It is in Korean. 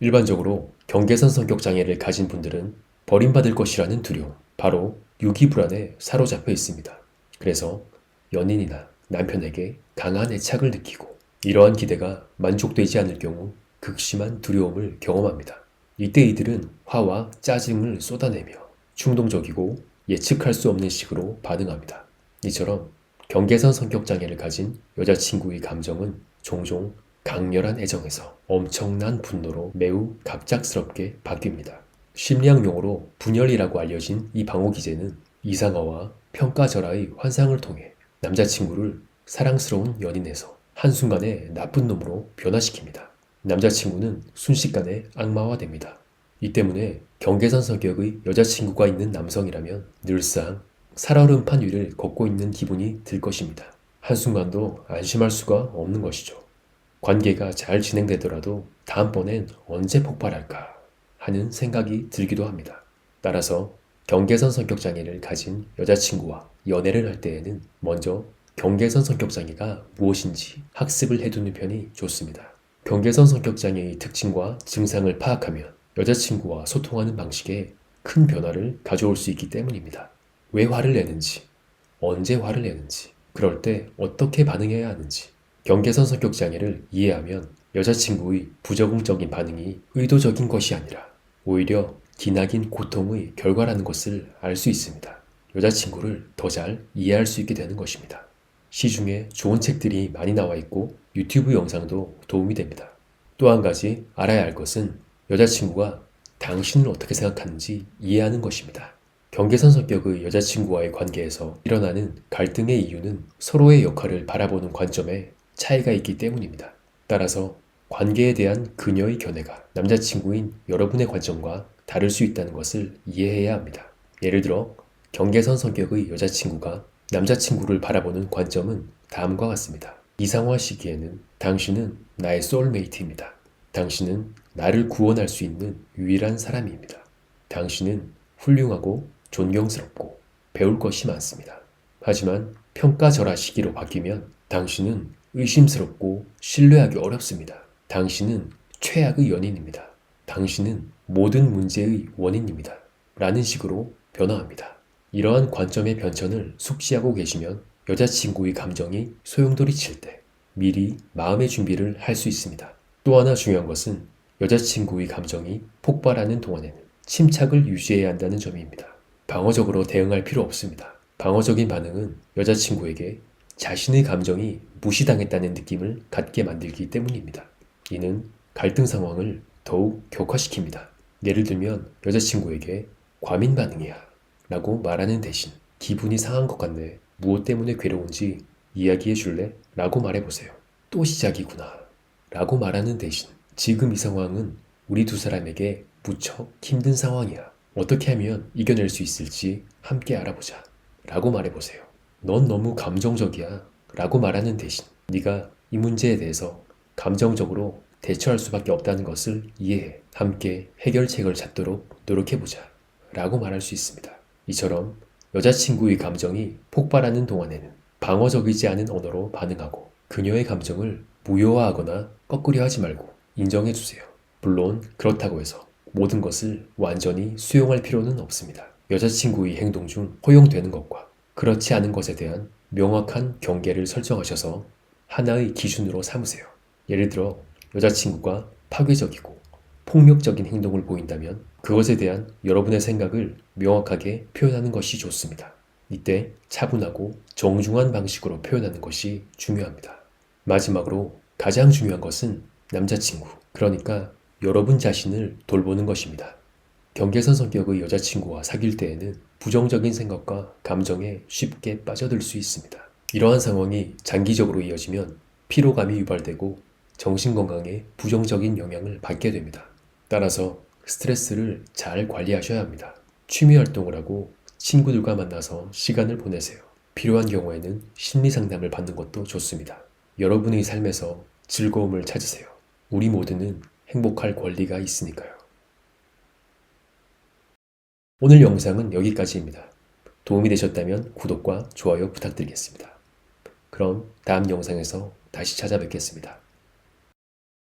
일반적으로 경계선 성격 장애를 가진 분들은 버림받을 것이라는 두려움, 바로 유기불안에 사로잡혀 있습니다. 그래서 연인이나 남편에게 강한 애착을 느끼고 이러한 기대가 만족되지 않을 경우 극심한 두려움을 경험합니다. 이때 이들은 화와 짜증을 쏟아내며 충동적이고 예측할 수 없는 식으로 반응합니다. 이처럼 경계선 성격 장애를 가진 여자친구의 감정은 종종 강렬한 애정에서 엄청난 분노로 매우 갑작스럽게 바뀝니다. 심리학 용어로 분열이라고 알려진 이 방어 기제는 이상화와 평가절하의 환상을 통해 남자친구를 사랑스러운 연인에서 한순간에 나쁜 놈으로 변화시킵니다. 남자친구는 순식간에 악마화됩니다. 이 때문에 경계선 성격의 여자친구가 있는 남성이라면 늘상 살얼음판 위를 걷고 있는 기분이 들 것입니다. 한순간도 안심할 수가 없는 것이죠. 관계가 잘 진행되더라도 다음번엔 언제 폭발할까 하는 생각이 들기도 합니다. 따라서 경계선 성격장애를 가진 여자친구와 연애를 할 때에는 먼저 경계선 성격장애가 무엇인지 학습을 해두는 편이 좋습니다. 경계선 성격장애의 특징과 증상을 파악하면 여자친구와 소통하는 방식에 큰 변화를 가져올 수 있기 때문입니다. 왜 화를 내는지, 언제 화를 내는지, 그럴 때 어떻게 반응해야 하는지, 경계선 성격 장애를 이해하면 여자친구의 부적응적인 반응이 의도적인 것이 아니라 오히려 기나긴 고통의 결과라는 것을 알 수 있습니다. 여자친구를 더 잘 이해할 수 있게 되는 것입니다. 시중에 좋은 책들이 많이 나와 있고 유튜브 영상도 도움이 됩니다. 또 한 가지 알아야 할 것은 여자친구가 당신을 어떻게 생각하는지 이해하는 것입니다. 경계선 성격의 여자친구와의 관계에서 일어나는 갈등의 이유는 서로의 역할을 바라보는 관점에 차이가 있기 때문입니다. 따라서 관계에 대한 그녀의 견해가 남자친구인 여러분의 관점과 다를 수 있다는 것을 이해해야 합니다. 예를 들어 경계선 성격의 여자친구가 남자친구를 바라보는 관점은 다음과 같습니다. 이상화 시기에는 당신은 나의 소울메이트입니다. 당신은 나를 구원할 수 있는 유일한 사람입니다. 당신은 훌륭하고 존경스럽고 배울 것이 많습니다. 하지만 평가절하 시기로 바뀌면 당신은 의심스럽고 신뢰하기 어렵습니다. 당신은 최악의 연인입니다. 당신은 모든 문제의 원인입니다. 라는 식으로 변화합니다. 이러한 관점의 변천을 숙지하고 계시면 여자친구의 감정이 소용돌이칠 때 미리 마음의 준비를 할 수 있습니다. 또 하나 중요한 것은 여자친구의 감정이 폭발하는 동안에는 침착을 유지해야 한다는 점입니다. 방어적으로 대응할 필요 없습니다. 방어적인 반응은 여자친구에게 자신의 감정이 무시당했다는 느낌을 갖게 만들기 때문입니다. 이는 갈등 상황을 더욱 격화시킵니다. 예를 들면 여자친구에게 과민 반응이야 라고 말하는 대신 기분이 상한 것 같네. 무엇 때문에 괴로운지 이야기해 줄래? 라고 말해보세요. 또 시작이구나 라고 말하는 대신 지금 이 상황은 우리 두 사람에게 무척 힘든 상황이야. 어떻게 하면 이겨낼 수 있을지 함께 알아보자 라고 말해보세요. 넌 너무 감정적이야 라고 말하는 대신 네가 이 문제에 대해서 감정적으로 대처할 수밖에 없다는 것을 이해해 함께 해결책을 찾도록 노력해보자 라고 말할 수 있습니다. 이처럼 여자친구의 감정이 폭발하는 동안에는 방어적이지 않은 언어로 반응하고 그녀의 감정을 무효화하거나 꺾으려 하지 말고 인정해주세요. 물론 그렇다고 해서 모든 것을 완전히 수용할 필요는 없습니다. 여자친구의 행동 중 허용되는 것과 그렇지 않은 것에 대한 명확한 경계를 설정하셔서 하나의 기준으로 삼으세요. 예를 들어 여자친구가 파괴적이고 폭력적인 행동을 보인다면 그것에 대한 여러분의 생각을 명확하게 표현하는 것이 좋습니다. 이때 차분하고 정중한 방식으로 표현하는 것이 중요합니다. 마지막으로 가장 중요한 것은 남자친구, 그러니까 여러분 자신을 돌보는 것입니다. 경계선 성격의 여자친구와 사귈 때에는 부정적인 생각과 감정에 쉽게 빠져들 수 있습니다. 이러한 상황이 장기적으로 이어지면 피로감이 유발되고 정신건강에 부정적인 영향을 받게 됩니다. 따라서 스트레스를 잘 관리하셔야 합니다. 취미 활동을 하고 친구들과 만나서 시간을 보내세요. 필요한 경우에는 심리 상담을 받는 것도 좋습니다. 여러분의 삶에서 즐거움을 찾으세요. 우리 모두는 행복할 권리가 있으니까요. 오늘 영상은 여기까지입니다. 도움이 되셨다면 구독과 좋아요 부탁드리겠습니다. 그럼 다음 영상에서 다시 찾아뵙겠습니다.